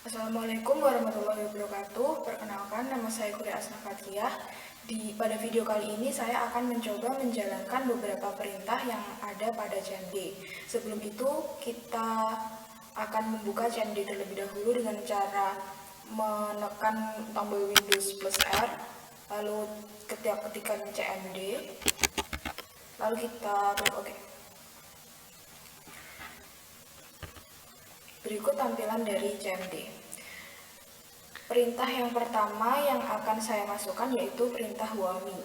Assalamualaikum warahmatullahi wabarakatuh. Perkenalkan, nama saya Kuria Asna Fathiyah. Pada video kali ini saya akan mencoba menjalankan beberapa perintah yang ada pada CMD. Sebelum itu, kita akan membuka CMD terlebih dahulu dengan cara menekan tombol Windows plus R, lalu ketikkan CMD, lalu kita klik OK. Berikut tampilan dari CMD. Perintah yang pertama yang akan saya masukkan yaitu perintah WAMI.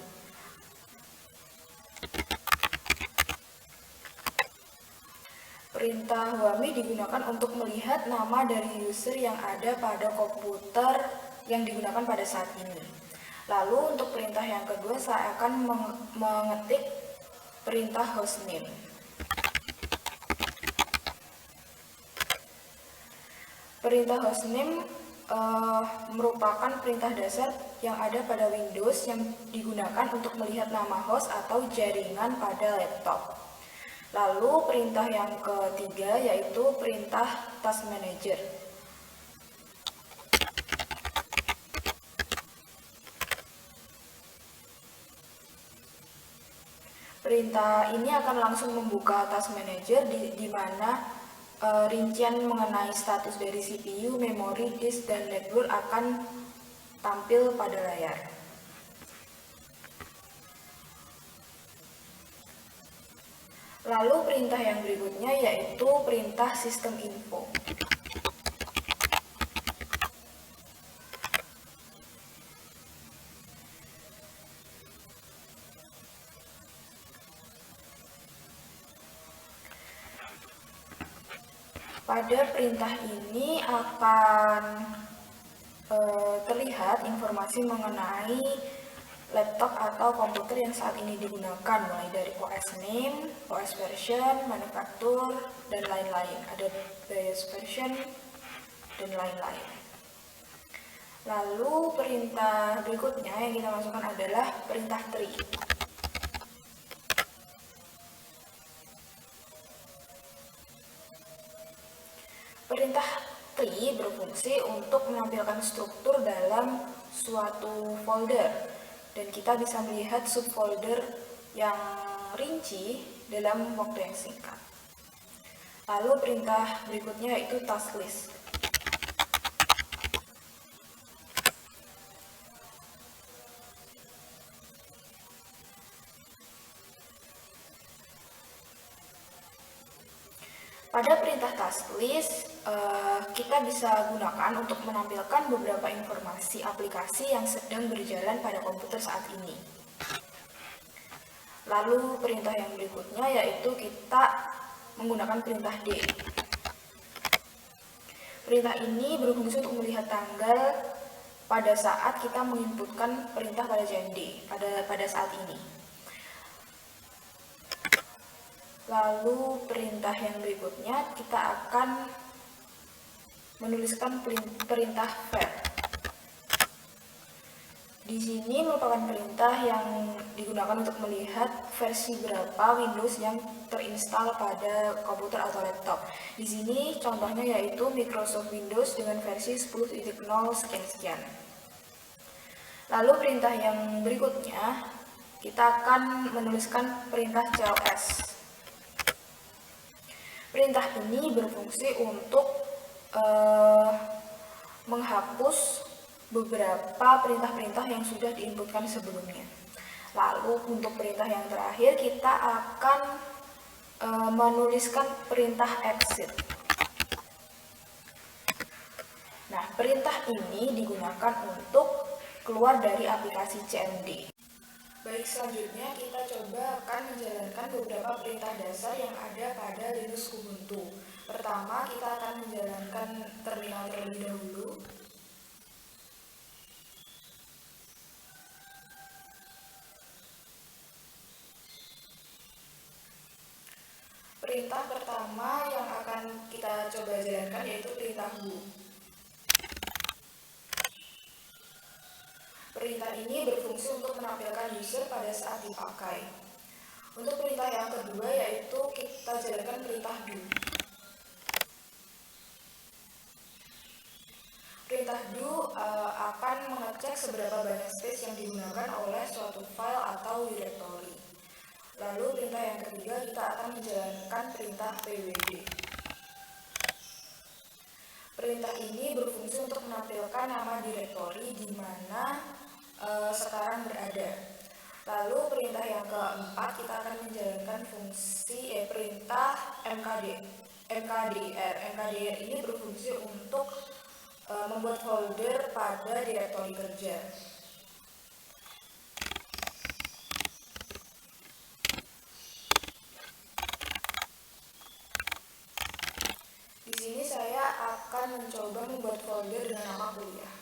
Perintah WAMI digunakan untuk melihat nama dari user yang ada pada komputer yang digunakan pada saat ini. Lalu untuk perintah yang kedua saya akan mengetik perintah hostname. Perintah hostname merupakan perintah dasar yang ada pada Windows yang digunakan untuk melihat nama host atau jaringan pada laptop. Lalu perintah yang ketiga yaitu perintah task manager. Perintah ini akan langsung membuka task manager di mana rincian mengenai status dari CPU, memori, disk, dan network akan tampil pada layar. Lalu perintah yang berikutnya yaitu perintah sistem info. Pada perintah ini akan terlihat informasi mengenai laptop atau komputer yang saat ini digunakan, mulai dari OS name, OS version, manufaktur, dan lain-lain. Ada BIOS version dan lain-lain. Lalu perintah berikutnya yang kita masukkan adalah perintah tree. Perintah tree berfungsi untuk menampilkan struktur dalam suatu folder dan kita bisa melihat subfolder yang rinci dalam waktu yang singkat. Lalu perintah berikutnya yaitu task list. Pada perintah task list, kita bisa gunakan untuk menampilkan beberapa informasi aplikasi yang sedang berjalan pada komputer saat ini. Lalu perintah yang berikutnya yaitu kita menggunakan perintah D. Perintah ini berfungsi untuk melihat tanggal pada saat kita menginputkan perintah pada CMD pada saat ini. Lalu perintah yang berikutnya kita akan menuliskan perintah var. Di sini merupakan perintah yang digunakan untuk melihat versi berapa Windows yang terinstal pada komputer atau laptop. Di sini contohnya yaitu Microsoft Windows dengan versi 10.0 sekian-sekian. Lalu perintah yang berikutnya kita akan menuliskan perintah cls. Perintah ini berfungsi untuk menghapus beberapa perintah-perintah yang sudah diinputkan sebelumnya. Lalu untuk perintah yang terakhir kita akan menuliskan perintah exit. Nah, perintah ini digunakan untuk keluar dari aplikasi CMD. Baik, selanjutnya kita coba akan menjalankan beberapa perintah dasar yang ada pada Linux Ubuntu. Pertama, kita akan menjalankan terminal terlebih dahulu. Perintah pertama yang akan kita coba jalankan yaitu perintah who. Perintah ini berfungsi untuk menampilkan user pada saat dipakai. Untuk perintah yang kedua yaitu kita jalankan perintah do. Perintah do akan mengecek seberapa banyak space yang digunakan oleh suatu file atau directory. Lalu perintah yang ketiga, kita akan menjalankan perintah pwd. Perintah ini berfungsi untuk menampilkan nama directory di mana sekarang berada. Lalu perintah yang keempat, kita akan menjalankan fungsi perintah mkdir. Mkdir ini berfungsi untuk membuat folder pada direktori kerja. Di sini saya akan mencoba membuat folder dengan nama kuliah.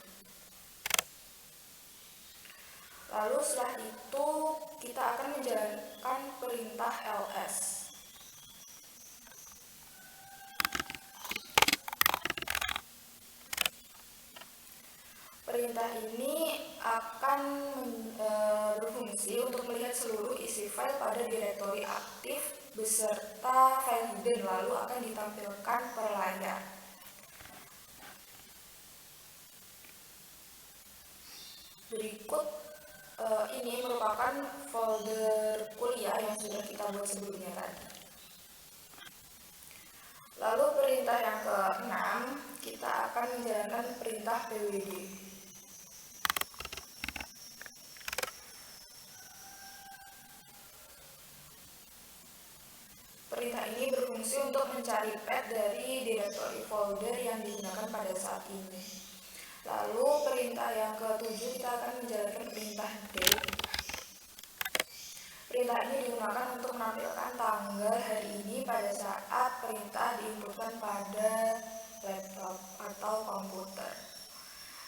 Lalu setelah itu kita akan menjalankan perintah ls. Perintah ini akan berfungsi untuk melihat seluruh isi file pada direktori aktif beserta file hidden, lalu akan ditampilkan per layar. Berikut ini merupakan folder kuliah yang sudah kita buat sebelumnya tadi. Lalu perintah yang ke-6, kita akan menjalankan perintah pwd. Perintah ini berfungsi untuk mencari path dari direktori folder yang digunakan pada saat ini. Lalu perintah yang ke-7, kita akan menjalankan perintah date. Perintah ini digunakan untuk menampilkan tanggal hari ini pada saat perintah diinputkan pada laptop atau komputer.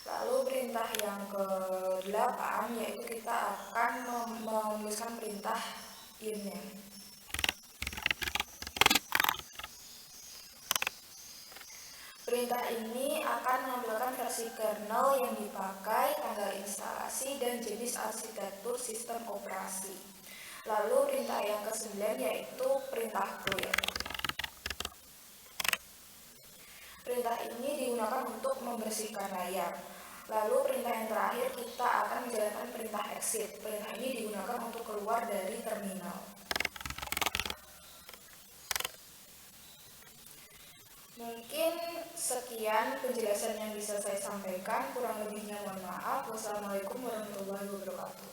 Lalu perintah yang ke-8, yaitu kita akan menuliskan perintah iname. Perintah ini akan menampilkan versi kernel yang dipakai, tanggal instalasi, dan jenis arsitektur sistem operasi. Lalu perintah yang ke-9 yaitu perintah clear. Perintah ini digunakan untuk membersihkan layar. Lalu perintah yang terakhir, kita akan menjalankan perintah exit. Perintah ini digunakan untuk keluar dari terminal. Mungkin sekian penjelasan yang bisa saya sampaikan, kurang lebihnya mohon maaf. Wassalamualaikum warahmatullahi wabarakatuh.